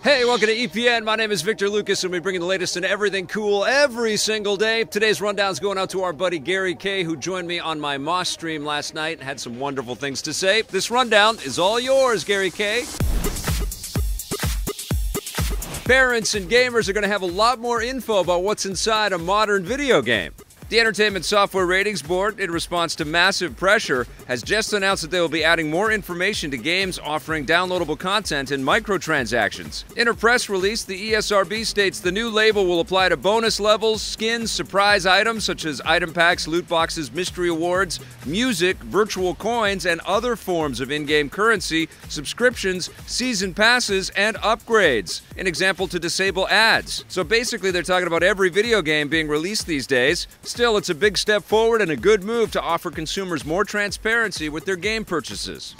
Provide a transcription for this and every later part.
Hey, welcome to EPN. My name is Victor Lucas, and we bring you the latest in everything cool every single day. Today's rundown's going out to our buddy Gary K, who joined me on my Moss stream last night and had some wonderful things to say. This rundown is all yours, Gary K. Parents and gamers are going to have a lot more info about what's inside a modern video game. The Entertainment Software Ratings Board, in response to massive pressure, has just announced that they will be adding more information to games offering downloadable content and microtransactions. In a press release, the ESRB states the new label will apply to bonus levels, skins, surprise items such as item packs, loot boxes, mystery awards, music, virtual coins, and other forms of in-game currency, subscriptions, season passes, and upgrades. An example, to disable ads. So basically, they're talking about every video game being released these days. Still, it's a big step forward and a good move to offer consumers more transparency with their game purchases.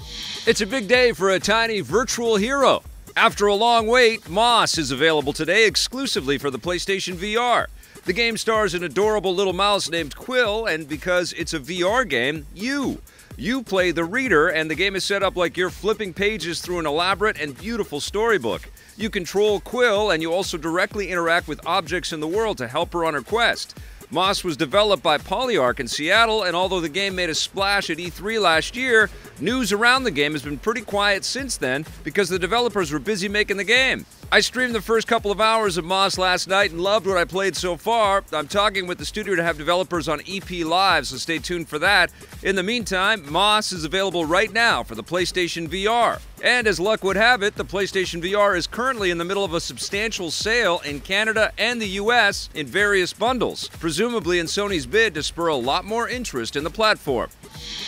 It's a big day for a tiny virtual hero. After a long wait, Moss is available today exclusively for the PlayStation VR. The game stars an adorable little mouse named Quill, and because it's a VR game, you play the reader, and the game is set up like you're flipping pages through an elaborate and beautiful storybook. You control Quill, and you also directly interact with objects in the world to help her on her quest. Moss was developed by Polyarc in Seattle, and although the game made a splash at E3 last year, news around the game has been pretty quiet since then because the developers were busy making the game. I streamed the first couple of hours of Moss last night and loved what I played so far. I'm talking with the studio to have developers on EP Live, so stay tuned for that. In the meantime, Moss is available right now for the PlayStation VR. And as luck would have it, the PlayStation VR is currently in the middle of a substantial sale in Canada and the US in various bundles, presumably in Sony's bid to spur a lot more interest in the platform.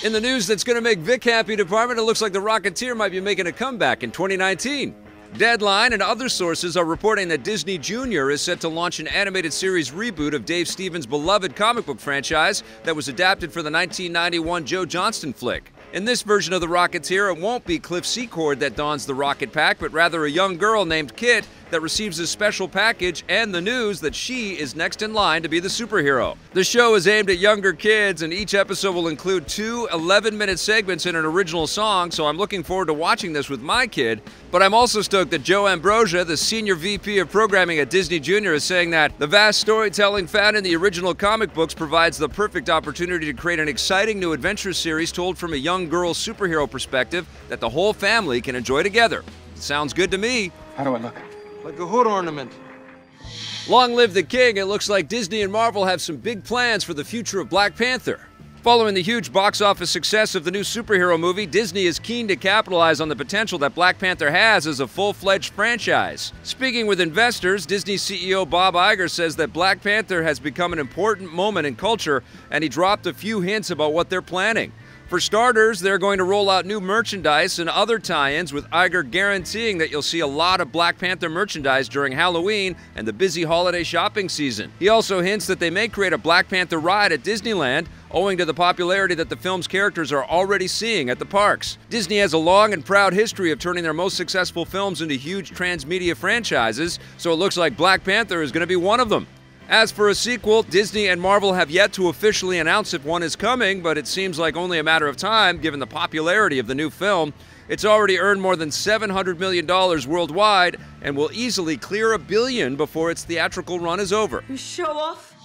In the news that's going to make Vic happy department, it looks like the Rocketeer might be making a comeback in 2019. Deadline and other sources are reporting that Disney Jr. is set to launch an animated series reboot of Dave Stevens' beloved comic book franchise that was adapted for the 1991 Joe Johnston flick. In this version of the Rocketeer, it won't be Cliff Secord that dons the rocket pack, but rather a young girl named Kit that receives a special package and the news that she is next in line to be the superhero. The show is aimed at younger kids, and each episode will include 2 11-minute segments and an original song, so I'm looking forward to watching this with my kid. But I'm also stoked that Joe Ambrosia, the senior VP of programming at Disney Jr., is saying that the vast storytelling found in the original comic books provides the perfect opportunity to create an exciting new adventure series told from a young girl's superhero perspective that the whole family can enjoy together. Sounds good to me. How do I look? Like a hood ornament. Long live the king. It looks like Disney and Marvel have some big plans for the future of Black Panther. Following the huge box office success of the new superhero movie, Disney is keen to capitalize on the potential that Black Panther has as a full-fledged franchise. Speaking with investors, Disney CEO Bob Iger says that Black Panther has become an important moment in culture, and he dropped a few hints about what they're planning. For starters, they're going to roll out new merchandise and other tie-ins, with Iger guaranteeing that you'll see a lot of Black Panther merchandise during Halloween and the busy holiday shopping season. He also hints that they may create a Black Panther ride at Disneyland, owing to the popularity that the film's characters are already seeing at the parks. Disney has a long and proud history of turning their most successful films into huge transmedia franchises, so it looks like Black Panther is going to be one of them. As for a sequel, Disney and Marvel have yet to officially announce if one is coming, but it seems like only a matter of time given the popularity of the new film. It's already earned more than $700 million worldwide and will easily clear $1 billion before its theatrical run is over. You show off?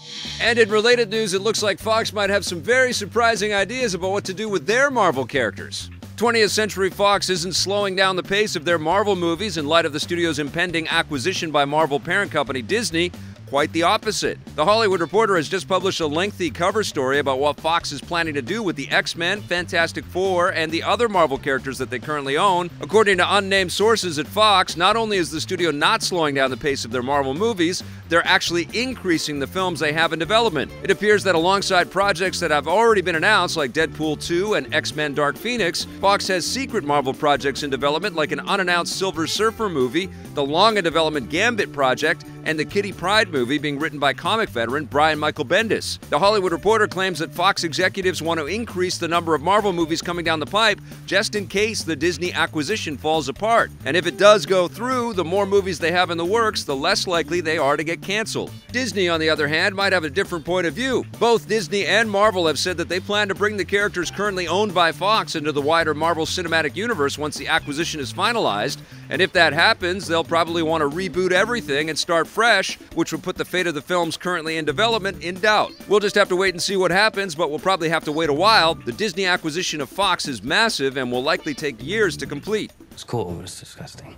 And in related news, it looks like Fox might have some very surprising ideas about what to do with their Marvel characters. 20th Century Fox isn't slowing down the pace of their Marvel movies in light of the studio's impending acquisition by Marvel parent company Disney. Quite the opposite. The Hollywood Reporter has just published a lengthy cover story about what Fox is planning to do with the X-Men, Fantastic Four, and the other Marvel characters that they currently own. According to unnamed sources at Fox, not only is the studio not slowing down the pace of their Marvel movies, they're actually increasing the films they have in development. It appears that alongside projects that have already been announced, like Deadpool 2 and X-Men Dark Phoenix, Fox has secret Marvel projects in development, like an unannounced Silver Surfer movie, the long-in-development Gambit project, and the Kitty Pryde movie being written by comic veteran Brian Michael Bendis. The Hollywood Reporter claims that Fox executives want to increase the number of Marvel movies coming down the pipe just in case the Disney acquisition falls apart. And if it does go through, the more movies they have in the works, the less likely they are to get canceled. Disney, on the other hand, might have a different point of view. Both Disney and Marvel have said that they plan to bring the characters currently owned by Fox into the wider Marvel Cinematic Universe once the acquisition is finalized, And if that happens, they'll probably want to reboot everything and start fresh, which would put the fate of the films currently in development in doubt. We'll just have to wait and see what happens, but we'll probably have to wait a while. The Disney acquisition of Fox is massive and will likely take years to complete. It's cool, but it's disgusting.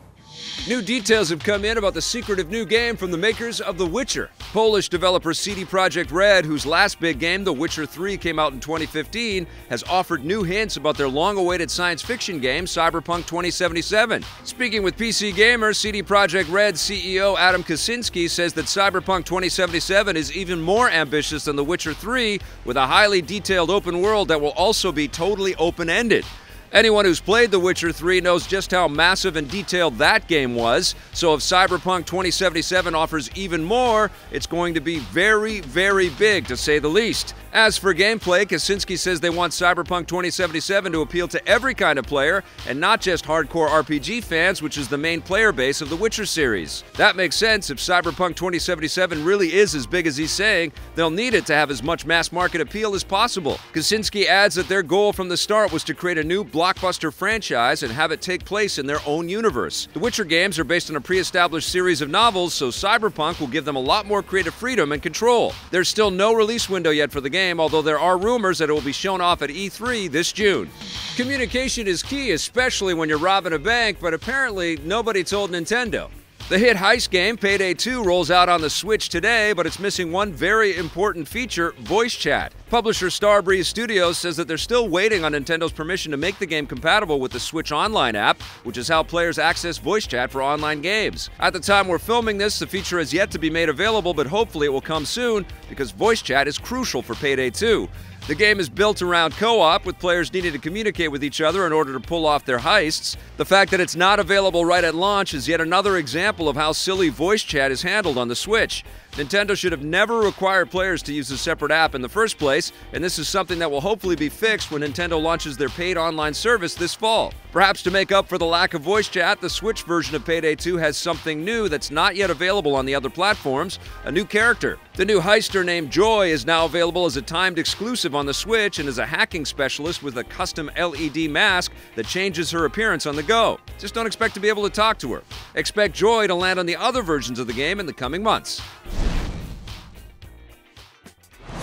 New details have come in about the secretive new game from the makers of The Witcher. Polish developer CD Projekt Red, whose last big game, The Witcher 3, came out in 2015, has offered new hints about their long-awaited science fiction game, CyberPunk 2077. Speaking with PC Gamer, CD Projekt Red CEO Adam Kaczynski says that CyberPunk 2077 is even more ambitious than The Witcher 3, with a highly detailed open world that will also be totally open-ended. Anyone who's played The Witcher 3 knows just how massive and detailed that game was, so if Cyberpunk 2077 offers even more, it's going to be very, very big, to say the least. As for gameplay, Kaczynski says they want Cyberpunk 2077 to appeal to every kind of player, and not just hardcore RPG fans, which is the main player base of the Witcher series. That makes sense. If Cyberpunk 2077 really is as big as he's saying, they'll need it to have as much mass market appeal as possible. Kaczynski adds that their goal from the start was to create a new blockbuster franchise and have it take place in their own universe. The Witcher games are based on a pre-established series of novels, so Cyberpunk will give them a lot more creative freedom and control. There's still no release window yet for the game, although there are rumors that it will be shown off at E3 this June. Communication is key, especially when you're robbing a bank, but apparently nobody told Nintendo. The hit heist game, Payday 2, rolls out on the Switch today, but it's missing one very important feature, voice chat. Publisher Starbreeze Studios says that they're still waiting on Nintendo's permission to make the game compatible with the Switch Online app, which is how players access voice chat for online games. At the time we're filming this, the feature has yet to be made available, but hopefully it will come soon, because voice chat is crucial for Payday 2. The game is built around co-op, with players needing to communicate with each other in order to pull off their heists. The fact that it's not available right at launch is yet another example of how silly voice chat is handled on the Switch. Nintendo should have never required players to use a separate app in the first place, and this is something that will hopefully be fixed when Nintendo launches their paid online service this fall. Perhaps to make up for the lack of voice chat, the Switch version of Payday 2 has something new that's not yet available on the other platforms, a new character. The new heister named Joy is now available as a timed exclusive on the Switch and is a hacking specialist with a custom LED mask that changes her appearance on the go. Just don't expect to be able to talk to her. Expect Joy to land on the other versions of the game in the coming months.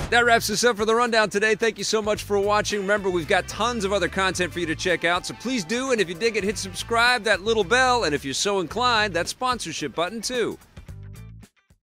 That wraps us up for the rundown today. Thank you so much for watching. Remember, we've got tons of other content for you to check out, so please do. And if you dig it, hit subscribe, that little bell, and if you're so inclined, that sponsorship button too.